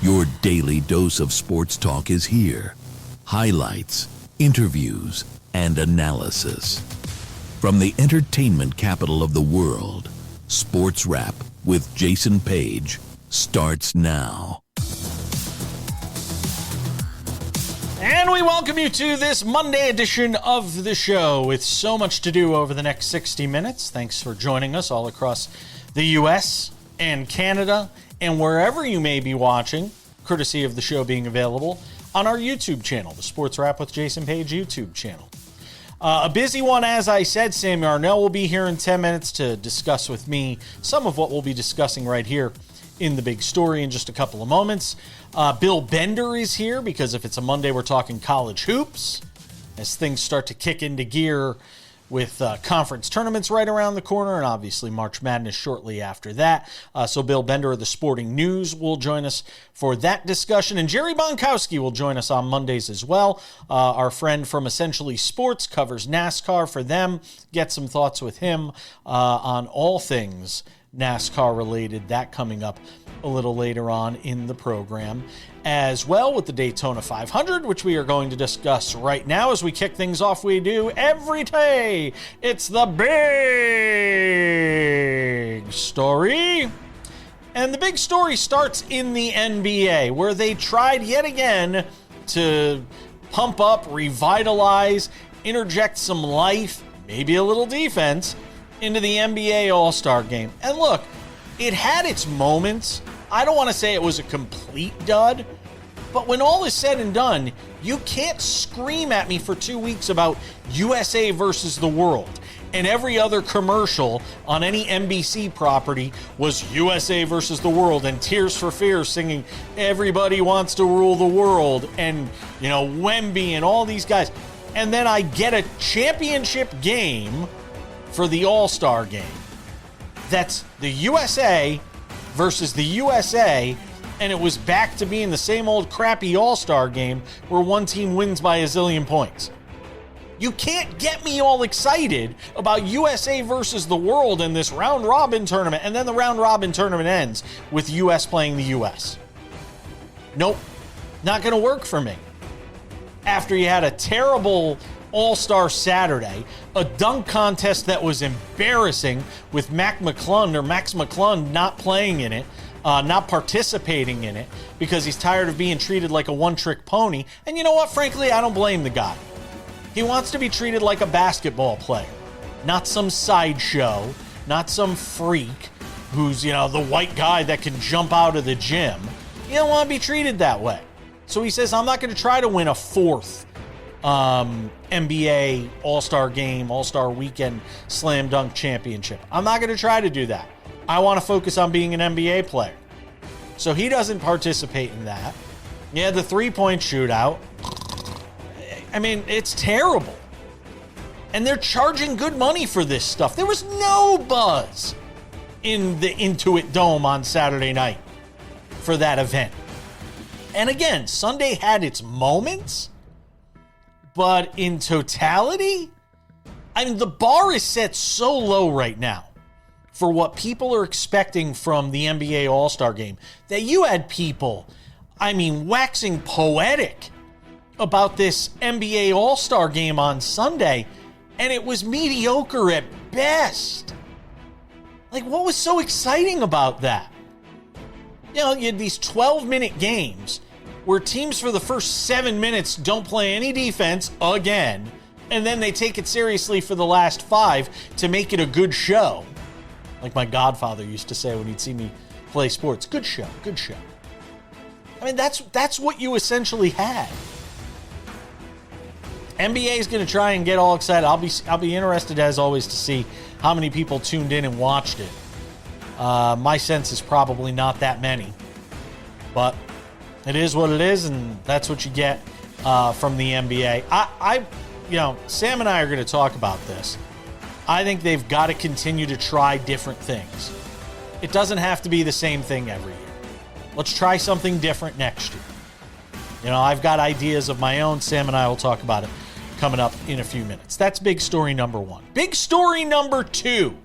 Your daily dose of sports talk is here. Highlights, interviews, and analysis. From the entertainment capital of the world, SportsWrap with Jason Page starts now. And we welcome you to this Monday edition of the show with so much to do over the next 60 minutes. Thanks for joining us all across the U.S. and Canada and wherever you may be watching, courtesy of the show being available on our YouTube channel, the SportsWrap with Jason Page YouTube channel. A busy one, as I said. Sam Yarnell will be here in 10 minutes to discuss with me some of what we'll be discussing right here in the big story in just a couple of moments. Bill Bender is here because if it's a Monday, we're talking college hoops as things start to kick into gear with conference tournaments right around the corner and obviously March Madness shortly after that. So Bill Bender of the Sporting News will join us for that discussion. And Jerry Bonkowski will join us on Mondays as well. Our friend from Essentially Sports covers NASCAR for them. Get some thoughts with him on all things NASCAR related. That coming up a little later on in the program, as well with the Daytona 500, which we are going to discuss right now as we kick things off. We do every day. It's the big story. And the big story starts in the NBA, where they tried yet again to pump up, revitalize, interject some life, maybe a little defense into the NBA All-Star Game. And look, it had its moments. I don't want to say it was a complete dud, but when all is said and done, you can't scream at me for 2 weeks about USA versus the world. And every other commercial on any NBC property was USA versus the world and Tears for Fears singing everybody wants to rule the world and, you know, Wemby and all these guys. And then I get a championship game for the All-Star Game. That's the USA versus the USA, and it was back to being the same old crappy All-Star Game where one team wins by a zillion points. You can't get me all excited about USA versus the world in this round-robin tournament, and then the round-robin tournament ends with US playing the US. Nope, not going to work for me. After you had a terrible All-Star Saturday, a dunk contest that was embarrassing with Max McClung not playing in it, not participating in it because he's tired of being treated like a one-trick pony. And you know what? Frankly, I don't blame the guy. He wants to be treated like a basketball player, not some sideshow, not some freak who's, you know, the white guy that can jump out of the gym. You don't want to be treated that way. So he says, I'm not going to try to win a fourth NBA All-Star Game, All-Star Weekend Slam Dunk Championship. I'm not going to try to do that. I want to focus on being an NBA player. So he doesn't participate in that. Yeah, the three-point shootout. I mean, it's terrible. And they're charging good money for this stuff. There was no buzz in the Intuit Dome on Saturday night for that event. And again, Sunday had its moments, but in totality, I mean, the bar is set so low right now for what people are expecting from the NBA All-Star Game that you had people, I mean, waxing poetic about this NBA All-Star Game on Sunday, and it was mediocre at best. Like, what was so exciting about that? You know, you had these 12-minute games where teams for the first 7 minutes don't play any defense again, and then they take it seriously for the last 5 to make it a good show. Like my godfather used to say when he'd see me play sports, good show, good show. I mean, that's what you essentially had. NBA is going to try and get all excited. I'll be interested, as always, to see how many people tuned in and watched it. My sense is probably not that many, but it is what it is, and that's what you get from the NBA. Sam and I are going to talk about this. I think they've got to continue to try different things. It doesn't have to be the same thing every year. Let's try something different next year. You know, I've got ideas of my own. Sam and I will talk about it coming up in a few minutes. That's big story number one. Big story number two.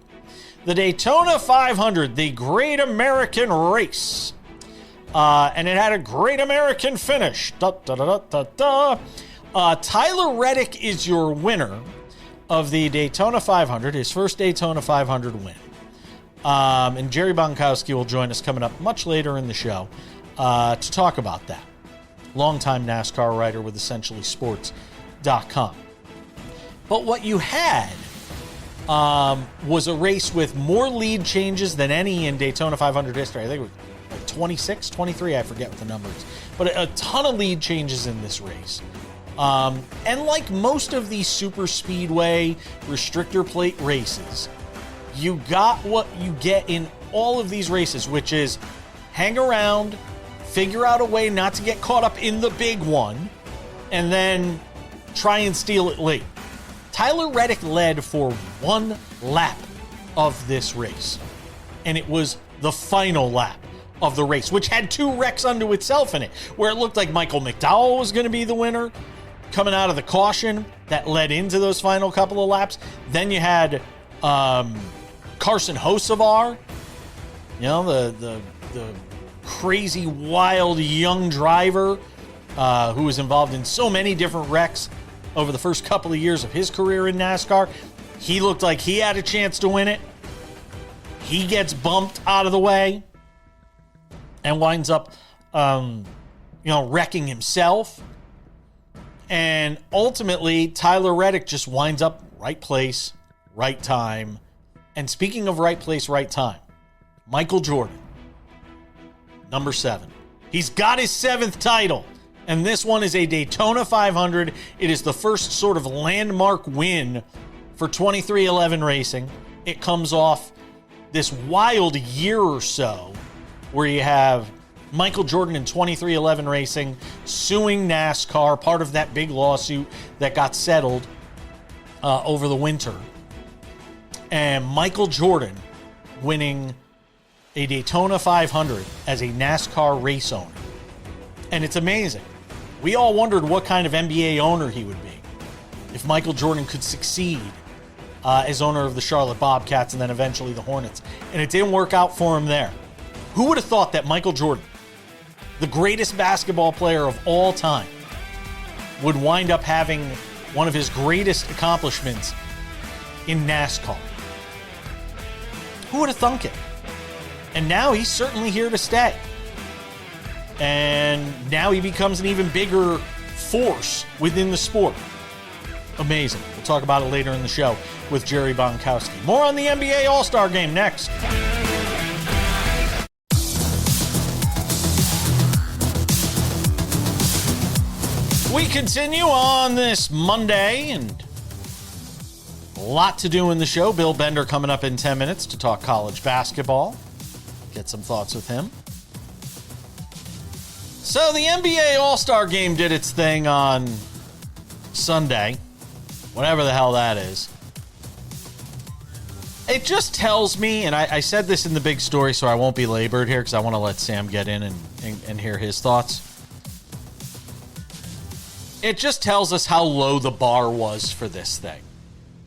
The Daytona 500, the Great American Race. and it had a great American finish. Tyler Reddick is your winner of the Daytona 500, his first Daytona 500 win. And Jerry Bonkowski will join us coming up much later in the show to talk about that. Longtime NASCAR writer with EssentiallySports.com. But what you had was a race with more lead changes than any in Daytona 500 history. I think it was like 26, 23, I forget what the number is. But a ton of lead changes in this race. And like most of these super speedway restrictor plate races, you got what you get in all of these races, which is hang around, figure out a way not to get caught up in the big one, and then try and steal it late. Tyler Reddick led for one lap of this race, and it was the final lap of the race, which had two wrecks unto itself in it, where it looked like Michael McDowell was going to be the winner coming out of the caution that led into those final couple of laps. Then you had Carson Hocevar, the crazy, wild, young driver who was involved in so many different wrecks over the first couple of years of his career in NASCAR. He looked like he had a chance to win it. He gets bumped out of the way and winds up, wrecking himself. And ultimately, Tyler Reddick just winds up right place, right time. And speaking of right place, right time, Michael Jordan, number 7. He's got his 7th title, and this one is a Daytona 500. It is the first sort of landmark win for 23XI Racing. It comes off this wild year or so where you have Michael Jordan in 23XI Racing suing NASCAR, part of that big lawsuit that got settled over the winter. And Michael Jordan winning a Daytona 500 as a NASCAR race owner. And it's amazing. We all wondered what kind of NBA owner he would be if Michael Jordan could succeed as owner of the Charlotte Bobcats and then eventually the Hornets. And it didn't work out for him there. Who would have thought that Michael Jordan, the greatest basketball player of all time, would wind up having one of his greatest accomplishments in NASCAR? Who would have thunk it? And now he's certainly here to stay. And now he becomes an even bigger force within the sport. Amazing. We'll talk about it later in the show with Jerry Bonkowski. More on the NBA All-Star Game next. We continue on this Monday, and a lot to do in the show. Bill Bender coming up in 10 minutes to talk college basketball. Get some thoughts with him. So the NBA All-Star Game did its thing on Sunday, whatever the hell that is. It just tells me, and I said this in the big story, so I won't be labored here because I want to let Sam get in and hear his thoughts. It just tells us how low the bar was for this thing.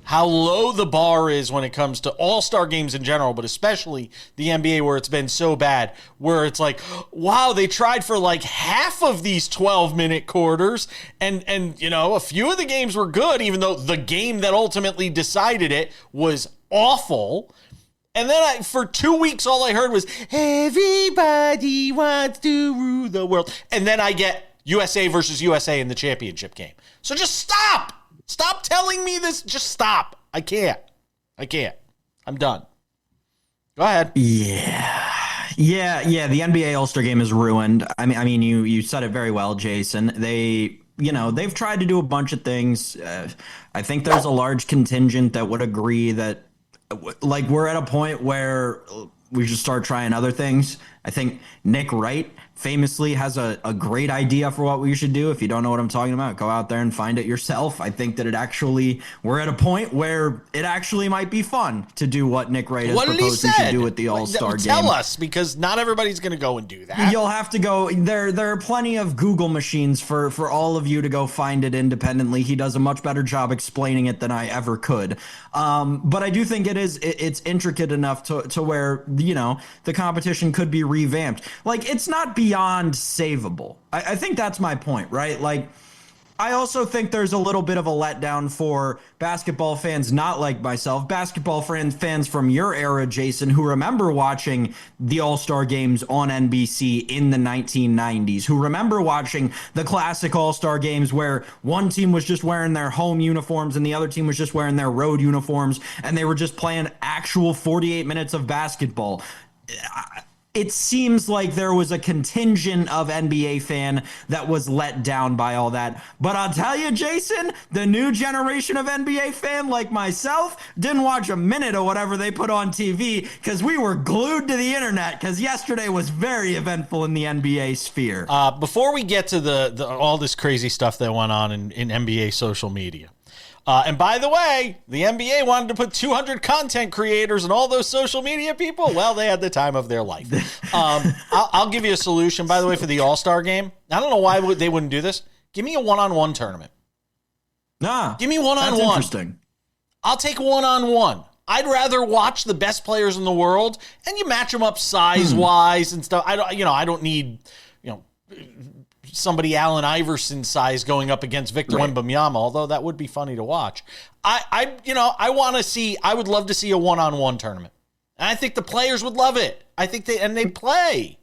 How low the bar is when it comes to all-star games in general, but especially the NBA where it's been so bad, where it's like, wow, they tried for like half of these 12-minute quarters, and a few of the games were good, even though the game that ultimately decided it was awful. And then for 2 weeks, all I heard was, everybody wants to rule the world. And then I get USA versus USA in the championship game. So just stop. Stop telling me this. Just stop. I can't. I'm done. Go ahead. Yeah. The NBA All-Star Game is ruined. I mean, you said it very well, Jason. They've tried to do a bunch of things. I think there's a large contingent that would agree that, like, we're at a point where we should start trying other things. I think Nick Wright famously has a great idea for what we should do. If you don't know what I'm talking about, go out there and find it yourself. I think that we're at a point where it actually might be fun to do what Nick Wright has proposed we should do with the All-Star Game. Tell us, because not everybody's going to go and do that. You'll have to go. There are plenty of Google machines for all of you to go find it independently. He does a much better job explaining it than I ever could. But I do think it's intricate enough to where the competition could be revamped. Like, it's not beyond savable. I think that's my point, right? Like, I also think there's a little bit of a letdown for basketball fans not like myself, basketball fans from your era, Jason, who remember watching the All-Star games on NBC in the 1990s, who remember watching the classic All-Star games where one team was just wearing their home uniforms and the other team was just wearing their road uniforms, and they were just playing actual 48 minutes of basketball. It seems like there was a contingent of NBA fan that was let down by all that. But I'll tell you, Jason, the new generation of NBA fan like myself didn't watch a minute of whatever they put on TV because we were glued to the internet because yesterday was very eventful in the NBA sphere. Before we get to the all this crazy stuff that went on in NBA social media, and by the way, the NBA wanted to put 200 content creators and all those social media people. Well, they had the time of their life. I'll give you a solution, by the way, for the All-Star game. I don't know why they wouldn't do this. Give me a one-on-one tournament. Give me one-on-one. That's interesting. I'll take one-on-one. I'd rather watch the best players in the world, and you match them up size-wise and stuff. I don't need, somebody Allen Iverson size going up against Victor Wembanyama, although that would be funny to watch. I would love to see a one-on-one tournament. And I think the players would love it. I think they play.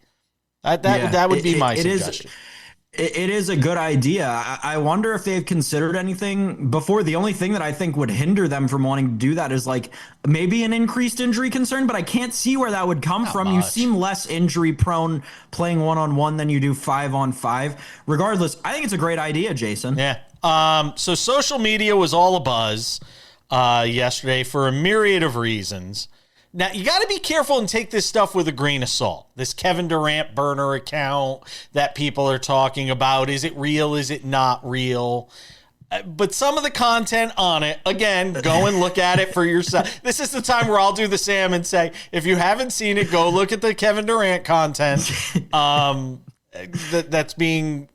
That would be my suggestion. It is a good idea. I wonder if they've considered anything before. The only thing that I think would hinder them from wanting to do that is like maybe an increased injury concern, but I can't see where that would come from. Much. You seem less injury prone playing 1-on-1 than you do 5-on-5. Regardless, I think it's a great idea, Jason. Yeah. So social media was all abuzz yesterday for a myriad of reasons. Now, you got to be careful and take this stuff with a grain of salt. This Kevin Durant burner account that people are talking about, is it real? Is it not real? But some of the content on it, again, go and look at it for yourself. This is the time where I'll do the Sam and say, if you haven't seen it, go look at the Kevin Durant content that's being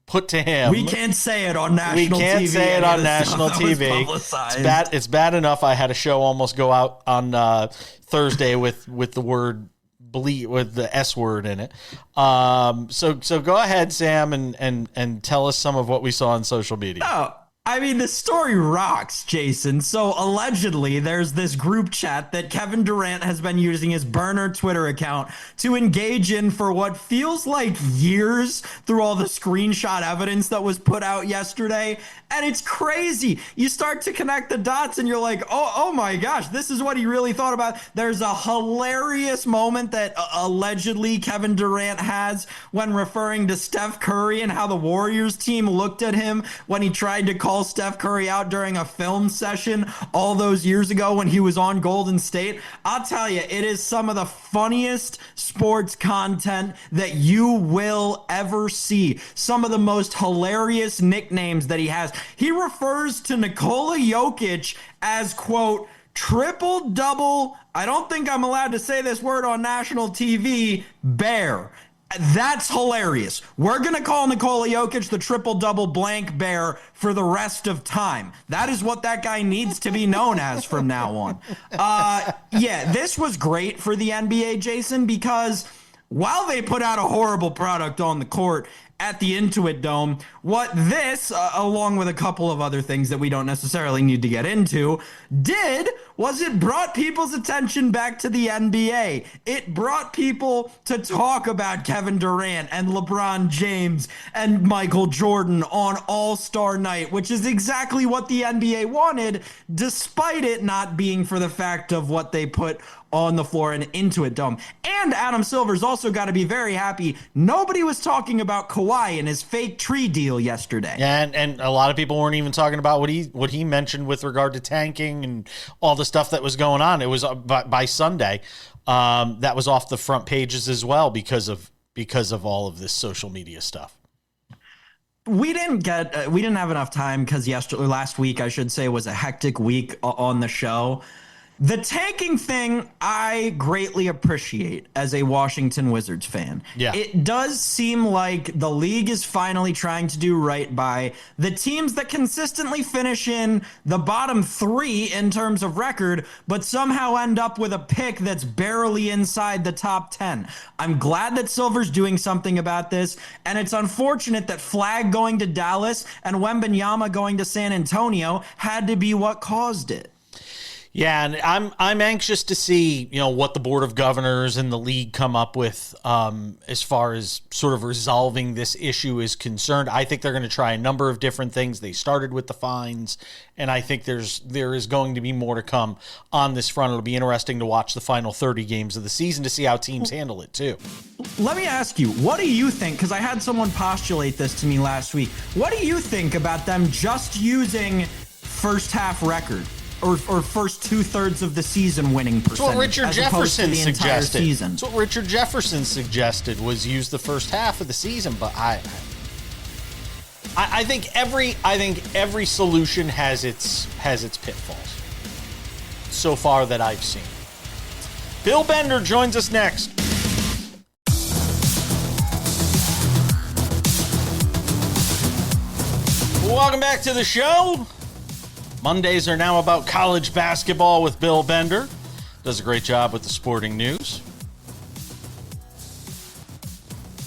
put to him. We can't say it on national TV. We can't say it on national TV. It's bad enough I had a show almost go out on Thursday with the word bleed, with the S word in it. So go ahead, Sam, and tell us some of what we saw on social media. Oh, I mean, the story rocks, Jason. So allegedly, there's this group chat that Kevin Durant has been using his burner Twitter account to engage in for what feels like years through all the screenshot evidence that was put out yesterday. And it's crazy. You start to connect the dots and you're like, oh my gosh, this is what he really thought about. There's a hilarious moment that allegedly Kevin Durant has when referring to Steph Curry and how the Warriors team looked at him when he tried to call Steph Curry out during a film session all those years ago when he was on Golden State. I'll tell you, it is some of the funniest sports content that you will ever see. Some of the most hilarious nicknames that he has. He refers to Nikola Jokic as, quote, triple-double, I don't think I'm allowed to say this word on national TV, bear. That's hilarious. We're going to call Nikola Jokic the triple-double blank bear for the rest of time. That is what that guy needs to be known as from now on. Yeah, this was great for the NBA, Jason, because while they put out a horrible product on the court at the Intuit Dome, what this, along with a couple of other things that we don't necessarily need to get into, did was it brought people's attention back to the NBA. It brought people to talk about Kevin Durant and LeBron James and Michael Jordan on All-Star Night, which is exactly what the NBA wanted, despite it not being for the fact of what they put on the floor and into a dome. And Adam Silver's also got to be very happy. Nobody was talking about Kawhi and his fake tree deal yesterday. Yeah, and a lot of people weren't even talking about what he mentioned with regard to tanking and all the stuff that was going on. It was by Sunday that was off the front pages as well because of all of this social media stuff. We didn't have enough time because last week, I should say, was a hectic week on the show The tanking thing, I greatly appreciate as a Washington Wizards fan. Yeah. It does seem like the league is finally trying to do right by the teams that consistently finish in the bottom 3 in terms of record, but somehow end up with a pick that's barely inside the top 10. I'm glad that Silver's doing something about this, and it's unfortunate that Flagg going to Dallas and Wembanyama going to San Antonio had to be what caused it. Yeah, and I'm anxious to see, what the Board of Governors and the league come up with as far as sort of resolving this issue is concerned. I think they're going to try a number of different things. They started with the fines, and I think there is going to be more to come on this front. It'll be interesting to watch the final 30 games of the season to see how teams handle it too. Let me ask you, what do you think? Because I had someone postulate this to me last week. What do you think about them just using first half record? Or first 2/3 of the season winning percentage. That's what Richard Jefferson suggested. That's what Richard Jefferson suggested was use the first half of the season. But I think every solution has its pitfalls. So far that I've seen. Bill Bender joins us next. Welcome back to the show. Mondays are now about college basketball with Bill Bender. Does a great job with the sporting news.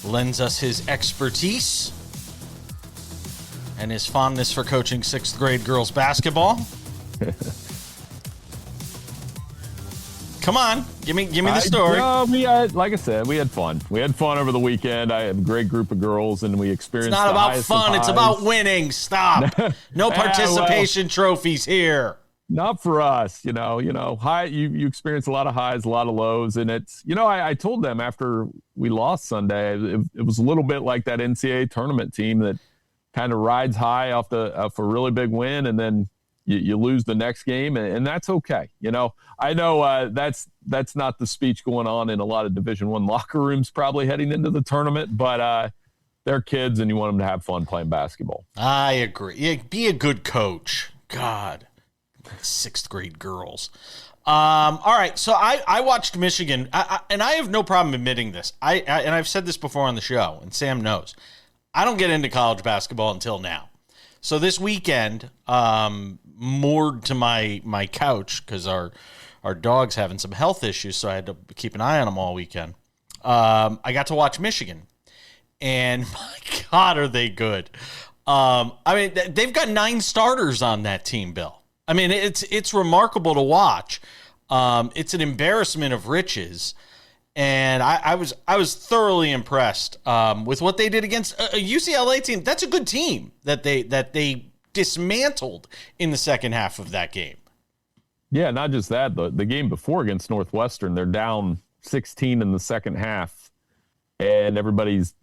Lends us his expertise and his fondness for coaching 6th grade girls basketball. Come on, give me the story. Like I said, we had fun. We had fun over the weekend. I had a great group of girls, and we experienced. It's not about fun. It's about winning. Stop. No participation trophies here. Not for us. High. You experience a lot of highs, a lot of lows, and it's. I told them after we lost Sunday, it was a little bit like that NCAA tournament team that kind of rides high off a really big win, and then you lose the next game, and that's okay. I know that's not the speech going on in a lot of Division I locker rooms probably heading into the tournament, but they're kids, and you want them to have fun playing basketball. I agree. Yeah, be a good coach. God, 6th grade girls. All right, so I watched Michigan, and I have no problem admitting this. And I've said this before on the show, and Sam knows. I don't get into college basketball until now. So this weekend, moored to my couch because our dog's having some health issues, so I had to keep an eye on them all weekend. I got to watch Michigan, and my God, are they good? They've got 9 starters on that team, Bill. It's remarkable to watch. It's an embarrassment of riches. And I was thoroughly impressed with what they did against a UCLA team. That's a good team that they dismantled in the second half of that game. Yeah, not just that. The game before against Northwestern, they're down 16 in the second half, and everybody's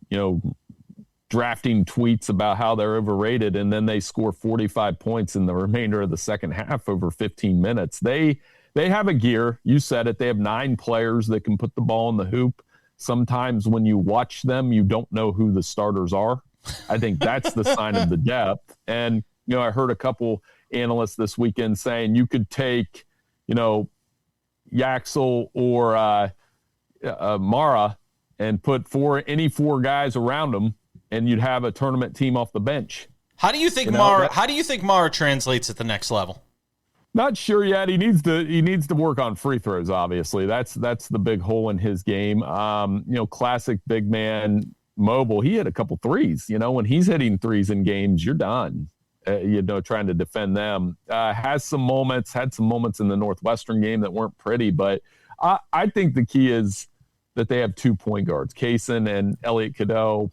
drafting tweets about how they're overrated, and then they score 45 points in the remainder of the second half over 15 minutes. They have a gear. You said it. They have 9 players that can put the ball in the hoop. Sometimes when you watch them, you don't know who the starters are. I think that's the sign of the depth. And, I heard a couple analysts this weekend saying you could take, Yaxel or Mara and put any 4 guys around them, and you'd have a tournament team off the bench. How do you think Mara translates at the next level? Not sure yet. He needs to work on free throws. Obviously, that's the big hole in his game. Classic big man, mobile. He hit a couple threes. When he's hitting threes in games, you're done. Trying to defend them. Had some moments in the Northwestern game that weren't pretty, but I think the key is that they have 2 point guards, Kaysen and Elliot Cadeau.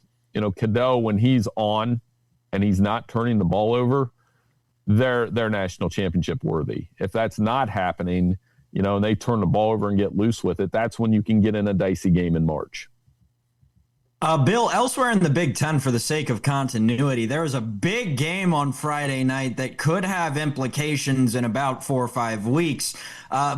Cadeau, when he's on and he's not turning the ball over, they're national championship worthy. If that's not happening, and they turn the ball over and get loose with it, that's when you can get in a dicey game in March. Bill, elsewhere in the Big Ten, for the sake of continuity, there was a big game on Friday night that could have implications in about 4 or 5 weeks.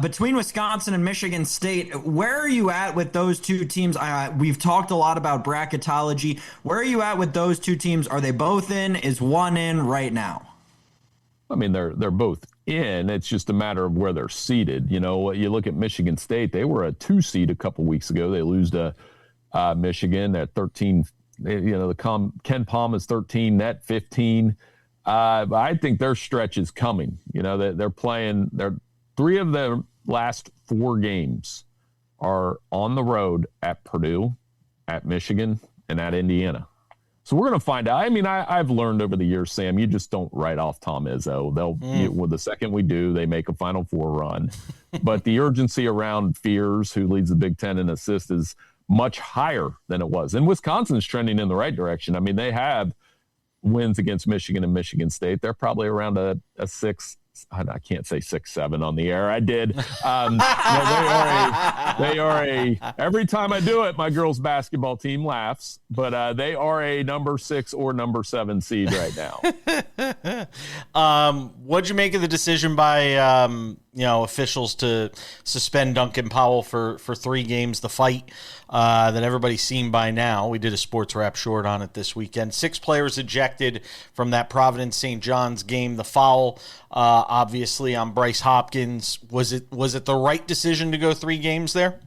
Between Wisconsin and Michigan State, where are you at with those two teams? We've talked a lot about bracketology. Where are you at with those two teams? Are they both in? Is one in right now? They're both in. It's just a matter of where they're seated. You know, you look at Michigan State, they were a 2 seed a couple weeks ago. They lose to Michigan at 13. You know, Ken Palm is 13, net 15. I think their stretch is coming. You know, they're playing, 3 of their last 4 games are on the road at Purdue, at Michigan, and at Indiana. So we're going to find out. I mean, I've learned over the years, Sam, you just don't write off Tom Izzo. Well, the second we do, they make a Final Four run. But the urgency around Fears, who leads the Big Ten in assists, is much higher than it was. And Wisconsin's trending in the right direction. I mean, they have wins against Michigan and Michigan State. They're probably around a 6. I can't say 6-7 on the air. I did. They are a. Every time I do it, my girls' basketball team laughs. But they are a number 6 or number 7 seed right now. What'd you make of the decision by officials to suspend Duncan Powell for 3 games? The fight that everybody's seen by now. We did a SportsWrap short on it this weekend. 6 players ejected from that Providence St. John's game. The foul, obviously, on Bryce Hopkins. Was it the right decision to go 3 games there?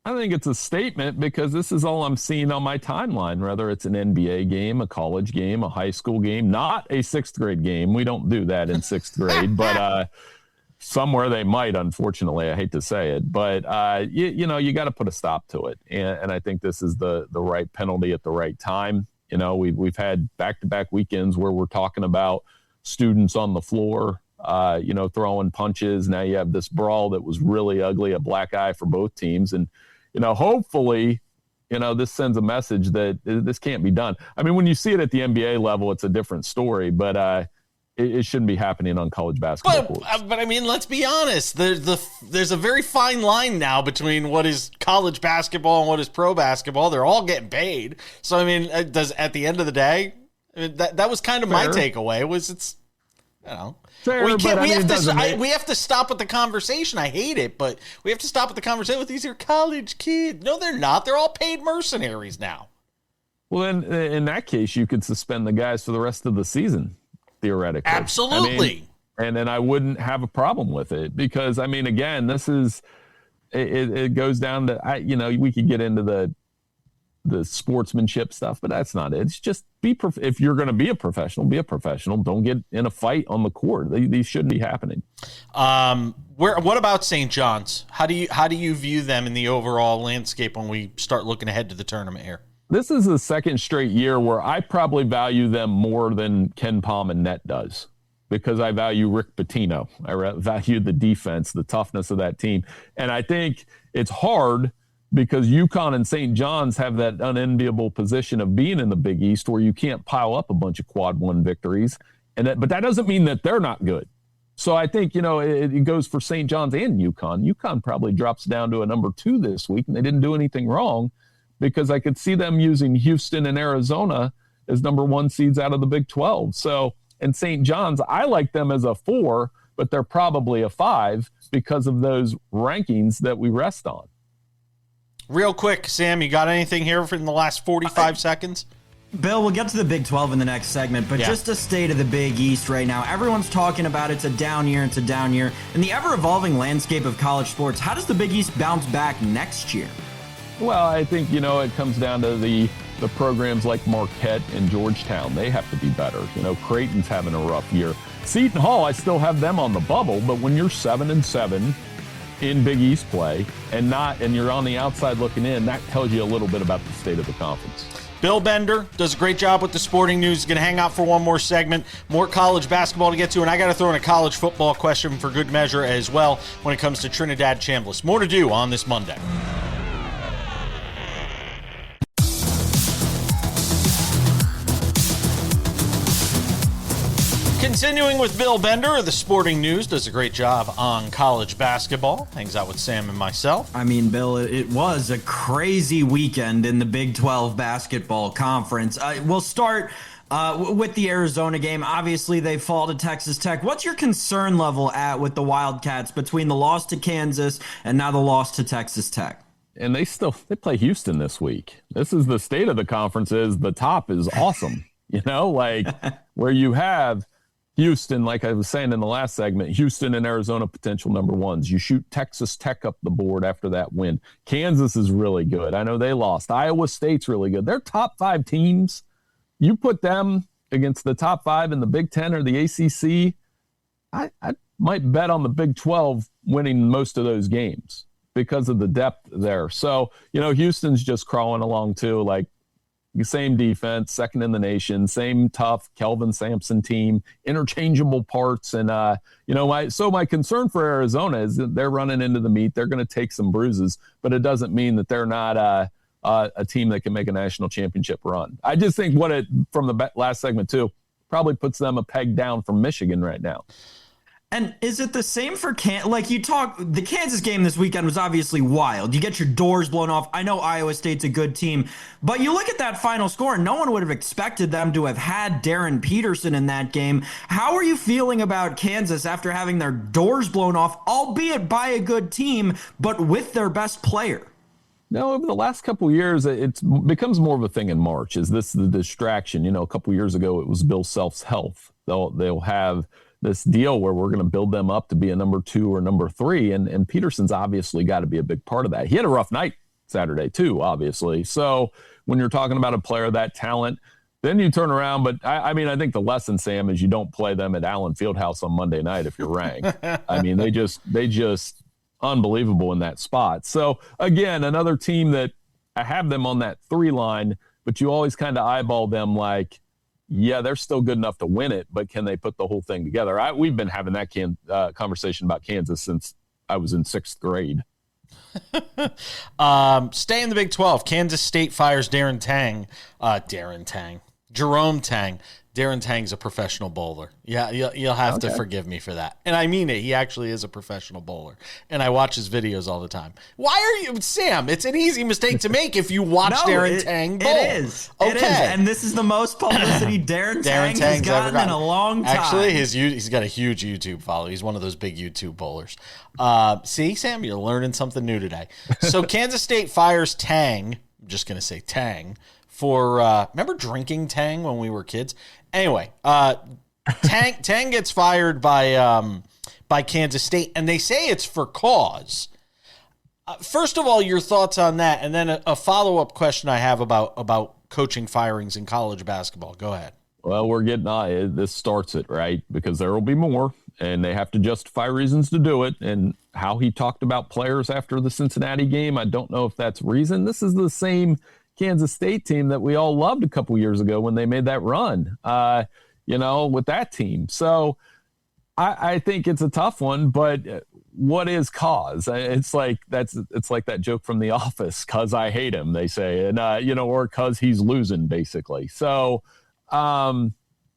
I think it's a statement because this is all I'm seeing on my timeline, whether it's an NBA game, a college game, a high school game, not a 6th grade game. We don't do that in 6th grade, but somewhere they might, unfortunately. I hate to say it, but you got to put a stop to it. And I think this is the right penalty at the right time. You know, we've had back-to-back weekends where we're talking about students on the floor, throwing punches. Now you have this brawl that was really ugly, a black eye for both teams. And, hopefully, this sends a message that this can't be done. I mean, when you see it at the NBA level, it's a different story, but it shouldn't be happening on college basketball courts. But I mean, let's be honest. There's a very fine line now between what is college basketball and what is pro basketball. They're all getting paid. So, I mean, at the end of the day, that was kind of my takeaway was it's, Fair, we have to stop with the conversation. I hate it, but we have to stop with the conversation with these are college kids. No, they're not. They're all paid mercenaries now. Well, then in that case, you could suspend the guys for the rest of the season, theoretically. Absolutely. And then I wouldn't have a problem with it because, I mean, again, this is it goes down to we could get into the sportsmanship stuff, but that's not it. It's just if you're going to be a professional, be a professional. Don't get in a fight on the court. These shouldn't be happening. What about St. John's? How do you view them in the overall landscape when we start looking ahead to the tournament here? This is the 2nd straight year where I probably value them more than Ken Palm and Net does because I value Rick Pitino. I value the defense, the toughness of that team. And I think it's hard because UConn and St. John's have that unenviable position of being in the Big East where you can't pile up a bunch of quad 1 victories. But that doesn't mean that they're not good. So I think, it goes for St. John's and UConn. UConn probably drops down to a number 2 this week, and they didn't do anything wrong because I could see them using Houston and Arizona as number 1 seeds out of the Big 12. So, and St. John's, I like them as a 4, but they're probably a 5 because of those rankings that we rest on. Real quick, Sam, you got anything here in the last 45 seconds? Bill, we'll get to the Big 12 in the next segment, but just a state of the Big East right now. Everyone's talking about it's a down year, it's a down year. In the ever-evolving landscape of college sports, how does the Big East bounce back next year? Well, I think, it comes down to the programs like Marquette and Georgetown. They have to be better. Creighton's having a rough year. Seton Hall, I still have them on the bubble, but when you're 7-7 in Big East play and you're on the outside looking in, that tells you a little bit about the state of the conference. Bill Bender does a great job with the sporting news. He's going to hang out for one more segment, more college basketball to get to, and I got to throw in a college football question for good measure as well when it comes to Trinidad Chambliss. More to do on this Monday. Continuing with Bill Bender, the Sporting News, does a great job on college basketball. Hangs out with Sam and myself. I mean, Bill, it was a crazy weekend in the Big 12 basketball conference. We'll start with the Arizona game. Obviously, they fall to Texas Tech. What's your concern level with the Wildcats between the loss to Kansas and now the loss to Texas Tech? And they play Houston this week. This is the state of the conference. The top is awesome, where you have Houston, like I was saying in the last segment, Houston and Arizona potential number ones. You shoot Texas Tech up the board after that win. Kansas is really good. I know they lost. Iowa State's really good. They're top 5 teams. You put them against the top 5 in the Big Ten or the ACC, I might bet on the Big 12 winning most of those games because of the depth there. So, Houston's just crawling along too, like the same defense, second in the nation, same tough Kelvin Sampson team, interchangeable parts. And, my concern for Arizona is that they're running into the meat. They're going to take some bruises, but it doesn't mean that they're not a team that can make a national championship run. I just think from the last segment too, probably puts them a peg down from Michigan right now. And is it the same for the Kansas game this weekend was obviously wild. You get your doors blown off. I know Iowa State's a good team, but you look at that final score and no one would have expected them to have had Darren Peterson in that game. How are you feeling about Kansas after having their doors blown off, albeit by a good team, but with their best player? No, over the last couple of years, it becomes more of a thing in March. Is this the distraction? A couple of years ago, it was Bill Self's health. They'll have this deal where we're going to build them up to be a number 2 or number 3. And Peterson's obviously got to be a big part of that. He had a rough night Saturday too, obviously. So when you're talking about a player of that talent, then you turn around. But I think the lesson, Sam, is you don't play them at Allen Fieldhouse on Monday night if you're ranked. They just unbelievable in that spot. So again, another team that I have them on that 3 line, but you always kind of eyeball them like, yeah, they're still good enough to win it, but can they put the whole thing together? We've been having that conversation about Kansas since I was in 6th grade. Stay in the Big 12. Kansas State fires Jerome Tang. Darren Tang's a professional bowler. Yeah, you'll have to forgive me for that. And I mean it. He actually is a professional bowler. And I watch his videos all the time. Why are you, Sam? It's an easy mistake to make if you watch Darren Tang bowl. It is. Okay. It is. And this is the most publicity Darren Tang has gotten in a long time. Actually, he's got a huge YouTube follow. He's one of those big YouTube bowlers. See, Sam, you're learning something new today. So Kansas State fires Tang. I'm just going to say Tang. For remember drinking Tang when we were kids? Anyway, Tang gets fired by Kansas State, and they say it's for cause. First of all, your thoughts on that, and then a follow-up question I have about coaching firings in college basketball. Go ahead. Well, we're getting this starts it, right? Because there will be more, and they have to justify reasons to do it. And how he talked about players after the Cincinnati game, I don't know if that's reason. This is the same Kansas State team that we all loved a couple years ago when they made that run, with that team. So I think it's a tough one, but what is cause? It's like that joke from The Office, cause I hate him, they say, and, or cause he's losing basically. So, we'll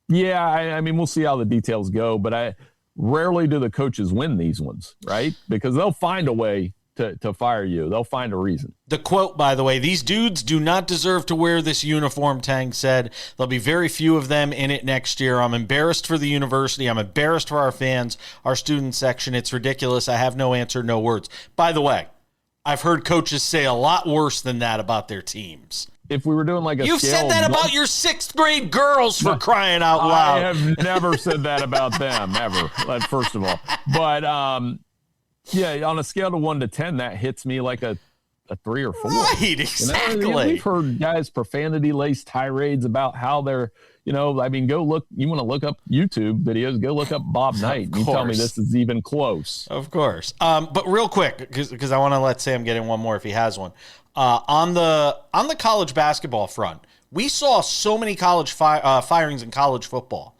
see how the details go, but rarely do the coaches win these ones, right? Because they'll find a way to fire you. They'll find a reason. The quote, by the way, "These dudes do not deserve to wear this uniform," Tang said. "There'll be very few of them in it next year. I'm embarrassed for the university. I'm embarrassed for our fans, our student section. It's ridiculous. I have no answer, no words." By the way, I've heard coaches say a lot worse than that about their teams. If we were doing like a You've said that about your 6th grade girls, for crying out loud. I have never said that about them, ever, first of all. But, on a scale of 1 to 10, that hits me like a 3 or 4. Right, exactly. We've heard guys profanity-laced tirades about how they're, go look. You want to look up YouTube videos? Go look up Bob Knight. And you tell me this is even close. Of course. But real quick, because I want to let Sam get in one more if he has one. On the college basketball front, we saw so many college firings in college football.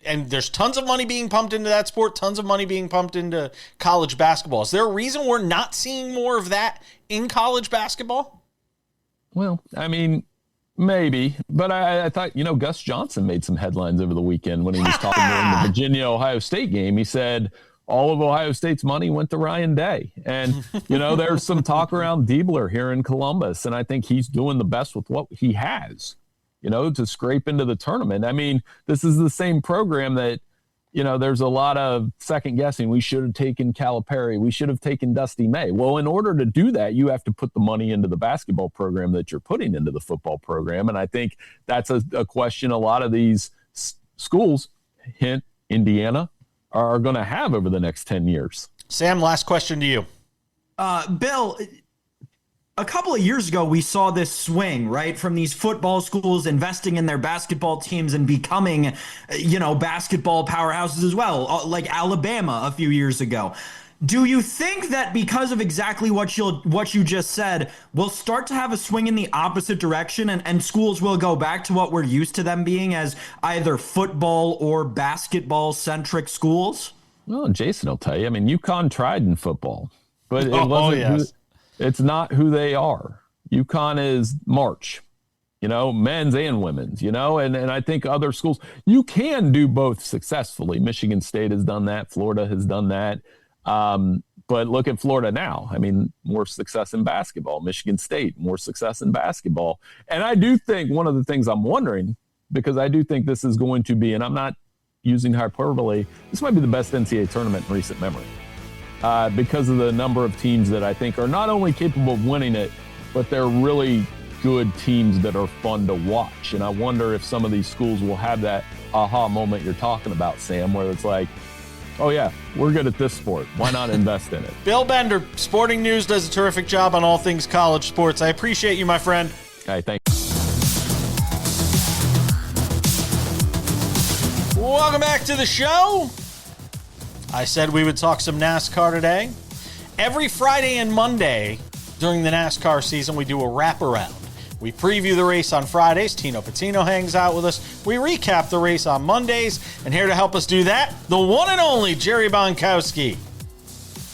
And there's tons of money being pumped into that sport, tons of money being pumped into college basketball. Is there a reason we're not seeing more of that in college basketball? Well, maybe. But I thought, Gus Johnson made some headlines over the weekend when he was talking during the Virginia-Ohio State game. He said all of Ohio State's money went to Ryan Day. And, there's some talk around Diebler here in Columbus, and I think he's doing the best with what he has, to scrape into the tournament. This is the same program that, there's a lot of second guessing. We should have taken Calipari. We should have taken Dusty May. Well, in order to do that, you have to put the money into the basketball program that you're putting into the football program. And I think that's a question a lot of these schools, hint Indiana are going to have over the next 10 years. Sam, last question to you. Bill, a couple of years ago, we saw this swing, right, from these football schools investing in their basketball teams and becoming, basketball powerhouses as well, like Alabama a few years ago. Do you think that because of exactly what you just said, we'll start to have a swing in the opposite direction and schools will go back to what we're used to them being as either football or basketball-centric schools? Well, Jason will tell you. I mean, UConn tried in football, but it wasn't. It's not who they are. UConn is March, men's and women's, and I think other schools, you can do both successfully. Michigan State has done that. Florida has done that. But look at Florida now. I mean, more success in basketball. Michigan State, more success in basketball. And I do think one of the things I'm wondering, because I do think this is going to be, and I'm not using hyperbole, this might be the best NCAA tournament in recent memory. Because of the number of teams that I think are not only capable of winning it, but they're really good teams that are fun to watch. And I wonder if some of these schools will have that aha moment you're talking about, Sam, where it's like, oh yeah, we're good at this sport. Why not invest in it? Bill Bender, Sporting News, does a terrific job on all things college sports. I appreciate you, my friend. Hey, thank you. Welcome back to the show. I said we would talk some NASCAR today. Every Friday and Monday during the NASCAR season, we do a wraparound. We preview the race on Fridays. Tino Patino hangs out with us. We recap the race on Mondays. And here to help us do that, the one and only Jerry Bonkowski.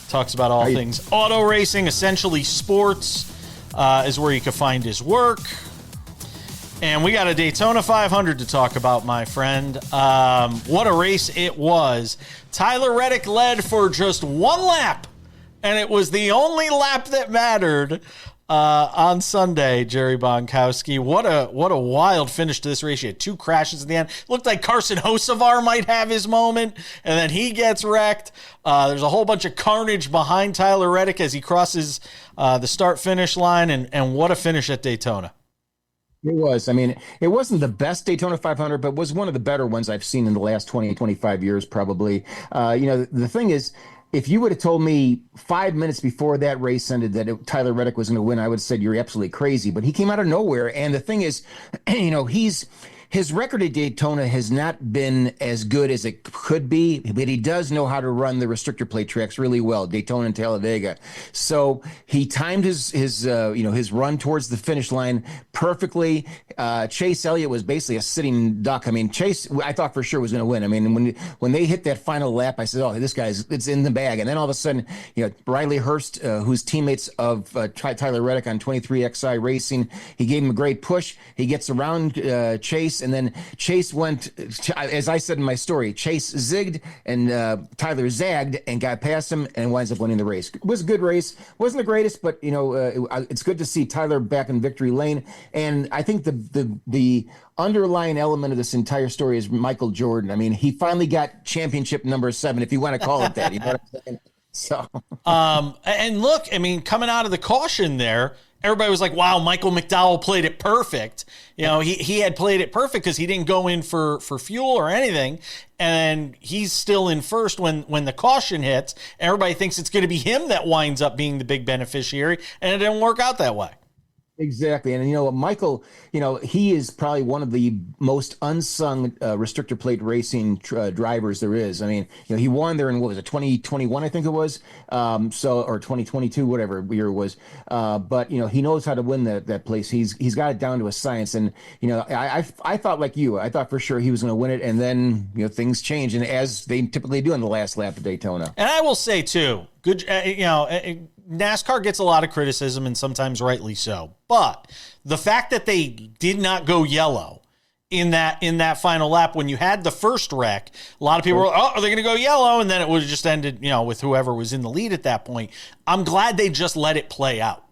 Talks about all things auto racing, essentially sports, is where you can find his work. And we got a Daytona 500 to talk about, my friend. What a race it was. Tyler Reddick led for just one lap, and it was the only lap that mattered on Sunday, Jerry Bonkowski. What a wild finish to this race. You had two crashes at the end. Looked like Carson Hocevar might have his moment, and then he gets wrecked. There's a whole bunch of carnage behind Tyler Reddick as he crosses the start-finish line, and what a finish at Daytona. It was. I mean, it wasn't the best Daytona 500, but was one of the better ones I've seen in the last 20, 25 years, probably. The thing is, if you would have told me 5 minutes before that race ended that Tyler Reddick was going to win, I would have said you're absolutely crazy. But he came out of nowhere. And the thing is, his record at Daytona has not been as good as it could be, but he does know how to run the restrictor plate tracks really well, Daytona and Talladega. So he timed his run towards the finish line perfectly. Chase Elliott was basically a sitting duck. I mean, Chase, I thought for sure was going to win. I mean, when they hit that final lap, I said, oh, this guy's, it's in the bag. And then all of a sudden, Riley Hurst, who's teammates of Tyler Reddick on 23XI Racing, he gave him a great push. He gets around Chase. And then Chase went, as I said in my story, Chase zigged and Tyler zagged and got past him and winds up winning the race. It was a good race. Wasn't the greatest, but, it's good to see Tyler back in victory lane. And I think the underlying element of this entire story is Michael Jordan. I mean, he finally got championship number 7, if you want to call it that. You know what I'm saying? So, and look, I mean, coming out of the caution there, everybody was like, wow, Michael McDowell played it perfect. He had played it perfect because he didn't go in for fuel or anything. And he's still in first when the caution hits. Everybody thinks it's going to be him that winds up being the big beneficiary. And it didn't work out that way. Exactly. And, Michael, he is probably one of the most unsung restrictor plate racing drivers there is. I mean, he won there in, 2021, I think it was, or 2022, whatever year it was. But, he knows how to win that place. He's got it down to a science. And, I thought like you, I thought for sure he was going to win it. And then, things change. And as they typically do in the last lap of Daytona. And I will say, too, good, NASCAR gets a lot of criticism and sometimes rightly so. But the fact that they did not go yellow in that final lap when you had the first wreck, a lot of people were, are they going to go yellow? And then it would have just ended, with whoever was in the lead at that point. I'm glad they just let it play out.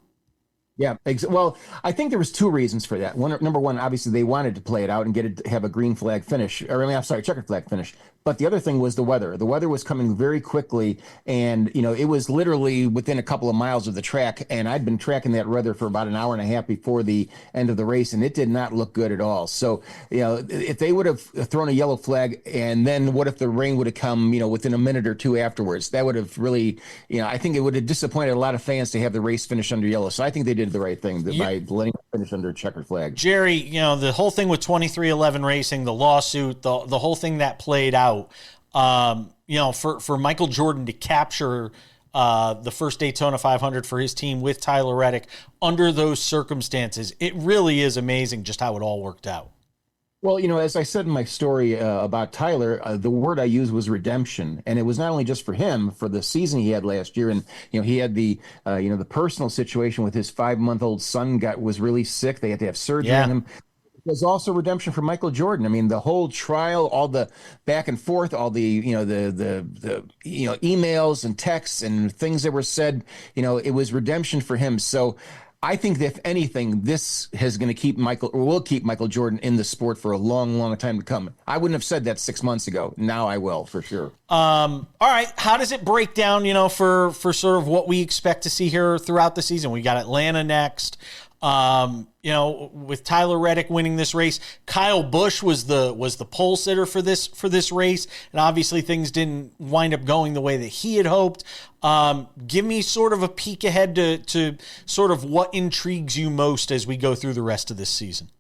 Yeah. Well, I think there was two reasons for that. Number one, obviously they wanted to play it out and have a green flag finish, checkered flag finish. But the other thing was the weather. The weather was coming very quickly, and it was literally within a couple of miles of the track. And I'd been tracking that weather for about an hour and a half before the end of the race, and it did not look good at all. So, if they would have thrown a yellow flag, and then what if the rain would have come, within a minute or two afterwards? That would have really, I think it would have disappointed a lot of fans to have the race finish under yellow. So I think they did the right thing by letting it finish under a checkered flag. Jerry, the whole thing with 2311 Racing, the lawsuit, the whole thing that played out, for Michael Jordan to capture the first Daytona 500 for his team with Tyler Reddick under those circumstances, it really is amazing just how it all worked out. Well, as I said in my story about Tyler, the word I used was redemption, and it was not only just for him, for the season he had last year, and he had the the personal situation with his 5-month-old son was really sick. They had to have surgery on him. It was also redemption for Michael Jordan. I mean, the whole trial, all the back and forth, all the the emails and texts and things that were said, it was redemption for him. So I think that if anything, this is going to will keep Michael Jordan in the sport for a long, long time to come. I wouldn't have said that 6 months ago. Now I will, for sure. All right. How does it break down, for sort of what we expect to see here throughout the season? We got Atlanta next. With Tyler Reddick winning this race, Kyle Busch was the pole sitter for this race, and obviously things didn't wind up going the way that he had hoped. Give me sort of a peek ahead to sort of what intrigues you most as we go through the rest of this season.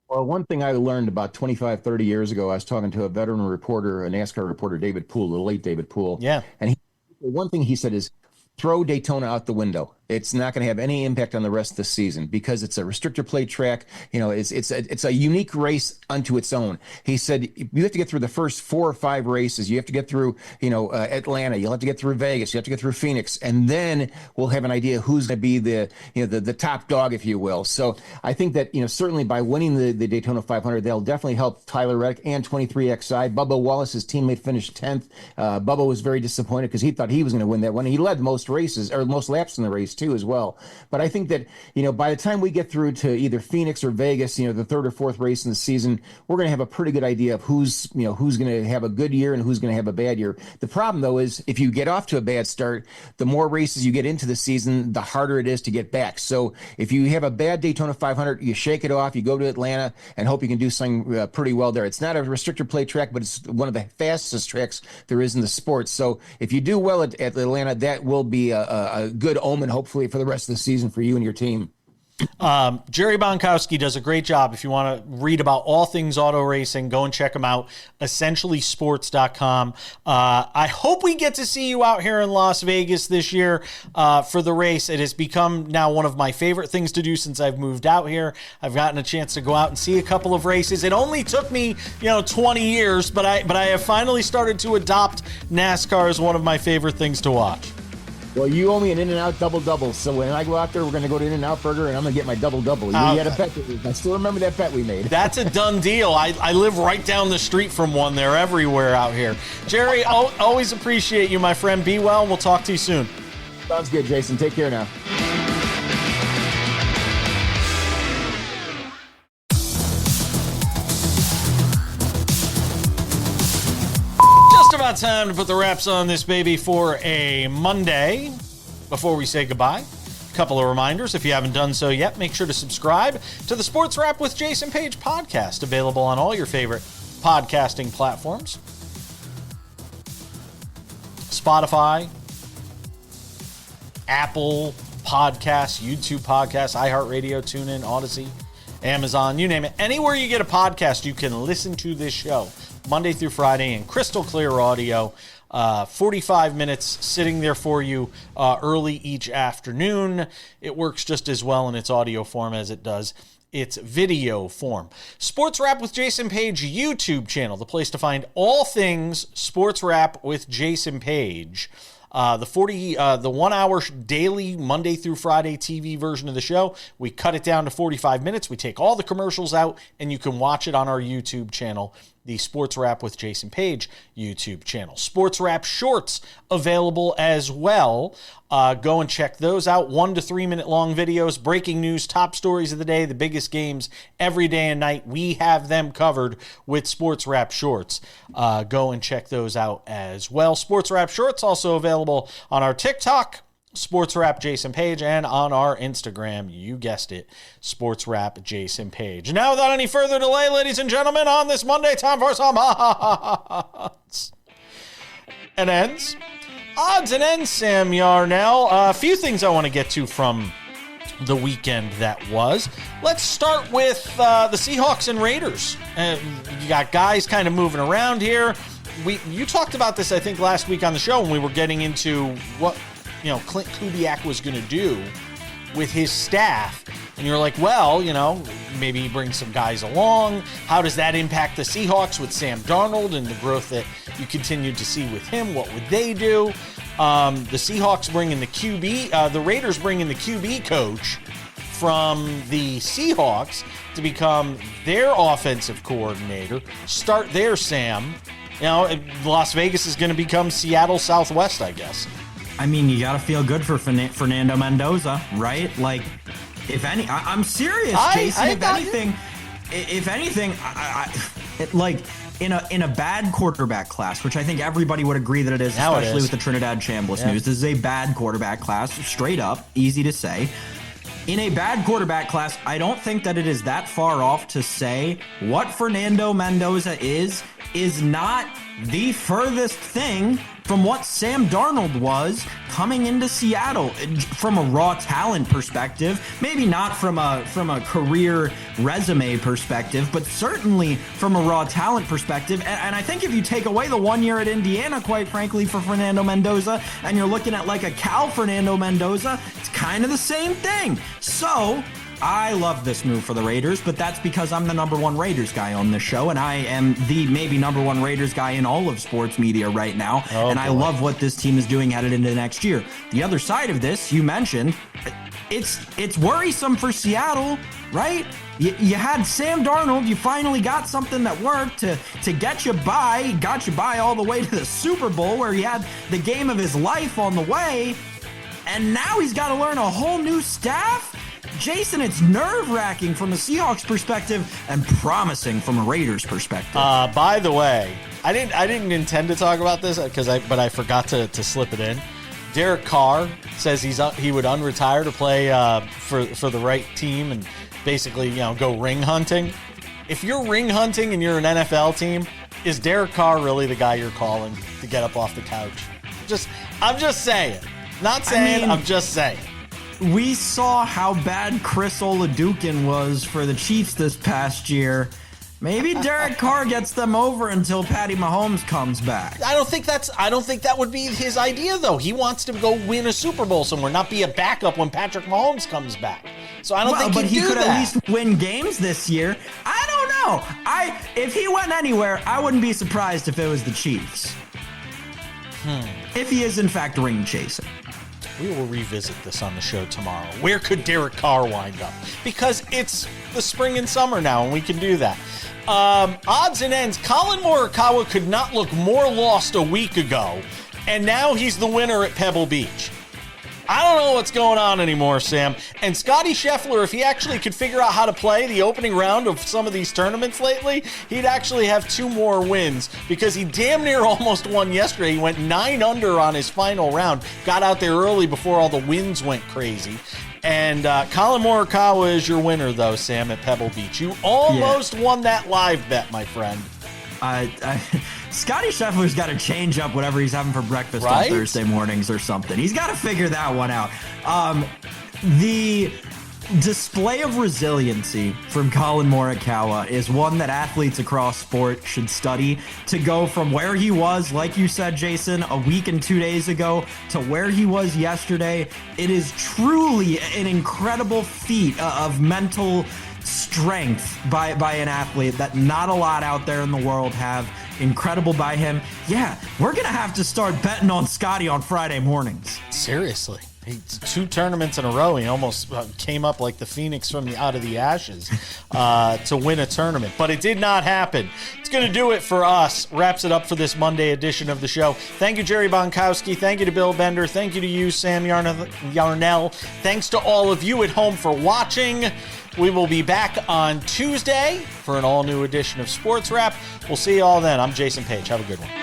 Well, one thing I learned about 25, 30 years ago, I was talking to a veteran reporter, a NASCAR reporter, David Poole, the late David Poole. Yeah. And one thing he said is, throw Daytona out the window. It's not going to have any impact on the rest of the season because it's a restrictor plate track. It's a unique race unto its own. He said you have to get through the first 4 or 5 races. You have to get through, Atlanta. You'll have to get through Vegas. You have to get through Phoenix, and then we'll have an idea who's going to be the top dog, if you will. So I think that certainly by winning the Daytona 500, they'll definitely help Tyler Reddick and 23XI. Bubba Wallace, his teammate, finished 10th. Bubba was very disappointed because he thought he was going to win that one. He led most races or most laps in the race too as well. But I think that by the time we get through to either Phoenix or Vegas, the third or fourth race in the season, we're going to have a pretty good idea of who's going to have a good year and who's going to have a bad year. The problem though is if you get off to a bad start, the more races you get into the season, the harder it is to get back. So if you have a bad Daytona 500, you shake it off, you go to Atlanta and hope you can do something pretty well there. It's not a restrictor plate track, but it's one of the fastest tracks there is in the sport. So if you do well at Atlanta, that will be a good omen, hopefully, for the rest of the season for you and your team. Jerry Bonkowski does a great job. If you want to read about all things auto racing, go and check him out, essentiallysports.com. I hope we get to see you out here in Las Vegas this year for the race. It has become now one of my favorite things to do since I've moved out here. I've gotten a chance to go out and see a couple of races. It only took me 20 years, but I have finally started to adopt NASCAR as one of my favorite things to watch. Well, you owe me an In-N-Out double-double. So when I go out there, we're going to go to In-N-Out Burger, and I'm going to get my double-double. We had a bet. I still remember that bet we made. That's a done deal. I live right down the street from one. They're everywhere out here. Jerry, always appreciate you, my friend. Be well. We'll talk to you soon. Sounds good, Jason. Take care now. About time to put the wraps on this baby for a Monday. Before we say goodbye, a couple of reminders. If you haven't done so yet, make sure to subscribe to the Sports Wrap with Jason Page podcast, available on all your favorite podcasting platforms. Spotify, Apple Podcasts, YouTube Podcasts, iHeartRadio, TuneIn, Odyssey, Amazon, you name it. Anywhere you get a podcast, you can listen to this show Monday through Friday in crystal clear audio, 45 minutes sitting there for you early each afternoon. It works just as well in its audio form as it does its video form. Sports Wrap with Jason Page YouTube channel, the place to find all things Sports Wrap with Jason Page. The 1 hour daily Monday through Friday TV version of the show, we cut it down to 45 minutes. We take all the commercials out and you can watch it on our YouTube channel the Sports Wrap with Jason Page YouTube channel. Sports Wrap Shorts available as well. Go and check those out. 1 to 3 minute long videos, breaking news, top stories of the day, the biggest games every day and night. We have them covered with Sports Wrap Shorts. Go and check those out as well. Sports Wrap Shorts also available on our TikTok, Sports Wrap Jason Page, and on our Instagram, you guessed it, Sports Wrap Jason Page. Now, without any further delay, ladies and gentlemen, on this Monday, time for some odds and ends. Odds and ends, Sam Yarnell. A few things I want to get to from the weekend that was. Let's start with the Seahawks and Raiders. You got guys kind of moving around here. You talked about this, I think, last week on the show when we were getting into what Clint Kubiak was going to do with his staff. And you're like, well, maybe he brings some guys along. How does that impact the Seahawks with Sam Darnold and the growth that you continue to see with him? What would they do? The Seahawks bring in the QB. The Raiders bring in the QB coach from the Seahawks to become their offensive coordinator. Start there, Sam. Las Vegas is going to become Seattle Southwest, I guess. I mean, you got to feel good for Fernando Mendoza, right? Like, if any, I'm serious, Jason. If anything, in a bad quarterback class, which I think everybody would agree that it is, especially with the Trinidad Chambliss news. This is a bad quarterback class, straight up, easy to say. In a bad quarterback class, I don't think that it is that far off to say what Fernando Mendoza is not the furthest thing from what Sam Darnold was coming into Seattle from a raw talent perspective. Maybe not from a career resume perspective, but certainly from a raw talent perspective. And I think if you take away the 1 year at Indiana, quite frankly, for Fernando Mendoza, and you're looking at like a Cal Fernando Mendoza, it's kind of the same thing. So I love this move for the Raiders, but that's because I'm the number one Raiders guy on this show, and I am the maybe number one Raiders guy in all of sports media right now, I love what this team is doing headed into next year. The other side of this, you mentioned, it's worrisome for Seattle, right? You had Sam Darnold, you finally got something that worked to get you by, got you by all the way to the Super Bowl where he had the game of his life on the way, and now he's got to learn a whole new staff? Jason, it's nerve-wracking from a Seahawks perspective and promising from a Raiders perspective. By the way, I didn't intend to talk about this but I forgot to slip it in. Derek Carr says he would unretire to play for the right team and basically go ring hunting. If you're ring hunting and you're an NFL team, is Derek Carr really the guy you're calling to get up off the couch? I'm just saying. Not saying. I'm just saying. We saw how bad Chris Oladukin was for the Chiefs this past year. Maybe Derek Carr gets them over until Patty Mahomes comes back. I don't think that would be his idea, though. He wants to go win a Super Bowl somewhere, not be a backup when Patrick Mahomes comes back. So I don't think but he could that. At least win games this year. I don't know. If he went anywhere, I wouldn't be surprised if it was the Chiefs. If he is in fact ring chasing. We will revisit this on the show tomorrow. Where could Derek Carr wind up? Because it's the spring and summer now, and we can do that. Odds and ends. Colin Morikawa could not look more lost a week ago, and now he's the winner at Pebble Beach. I don't know what's going on anymore, Sam. And Scotty Scheffler, if he actually could figure out how to play the opening round of some of these tournaments lately, he'd actually have 2 more wins because he damn near almost won yesterday. He went 9 under on his final round, got out there early before all the winds went crazy. And Colin Morikawa is your winner, though, Sam, at Pebble Beach. You almost won that live bet, my friend. Scotty Scheffler's got to change up whatever he's having for breakfast on Thursday mornings or something. He's got to figure that one out. The display of resiliency from Colin Morikawa is one that athletes across sport should study, to go from where he was, like you said, Jason, a week and 2 days ago to where he was yesterday. It is truly an incredible feat of mental strength by an athlete that not a lot out there in the world have. Incredible by him. Yeah, we're going to have to start betting on Scotty on Friday mornings. Seriously. 2 tournaments in a row. He almost came up like the phoenix from out of the ashes to win a tournament, but it did not happen. It's going to do it for us. Wraps it up for this Monday edition of the show. Thank you, Jerry Bonkowski. Thank you to Bill Bender. Thank you to you, Sam Yarnell. Thanks to all of you at home for watching. We will be back on Tuesday for an all-new edition of Sports Wrap. We'll see you all then. I'm Jason Page. Have a good one.